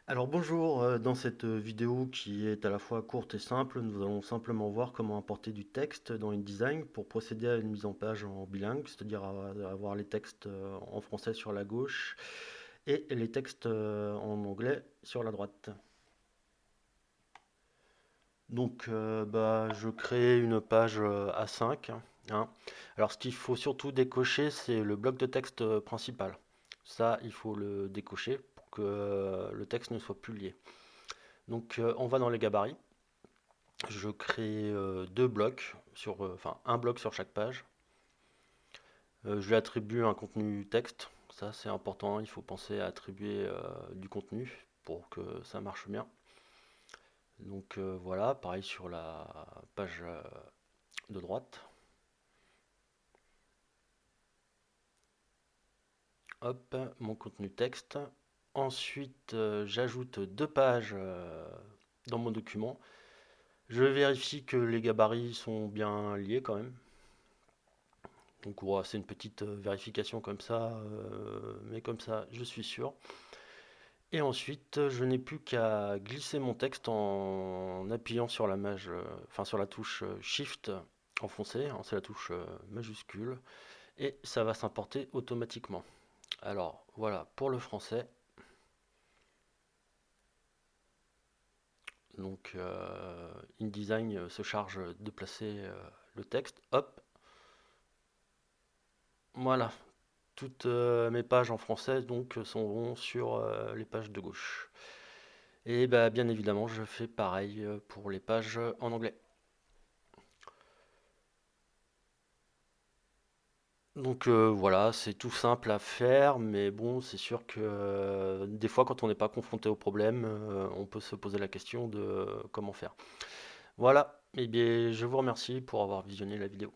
Alors bonjour, dans cette vidéo qui est à la fois courte et simple, nous allons simplement voir comment importer du texte dans InDesign pour procéder à une mise en page en bilingue, c'est-à-dire avoir les textes en français sur la gauche et les textes en anglais sur la droite. Donc je crée une page A5, hein. Alors ce qu'il faut surtout décocher, c'est le bloc de texte principal. Ça, il faut le décocher pour que le texte ne soit plus lié. Donc on va dans les gabarits. Je crée deux blocs, enfin un bloc sur chaque page. Je lui attribue un contenu texte. Ça c'est important, il faut penser à attribuer du contenu pour que ça marche bien. Donc voilà, pareil sur la page de droite. Hop, mon contenu texte. Ensuite, j'ajoute deux pages dans mon document. Je vérifie que les gabarits sont bien liés quand même. Donc ouais, c'est une petite vérification comme ça, mais comme ça, je suis sûr. Et ensuite, je n'ai plus qu'à glisser mon texte en appuyant sur enfin sur la touche Shift enfoncé, hein, c'est la touche majuscule, et ça va s'importer automatiquement. Alors voilà pour le français. Donc InDesign se charge de placer le texte. Hop, voilà. Toutes mes pages en français donc sont sur les pages de gauche. Et bah, bien évidemment, je fais pareil pour les pages en anglais. Donc voilà, c'est tout simple à faire, mais bon, c'est sûr que des fois, quand on n'est pas confronté au problème, on peut se poser la question de comment faire. Voilà, et bien, je vous remercie pour avoir visionné la vidéo.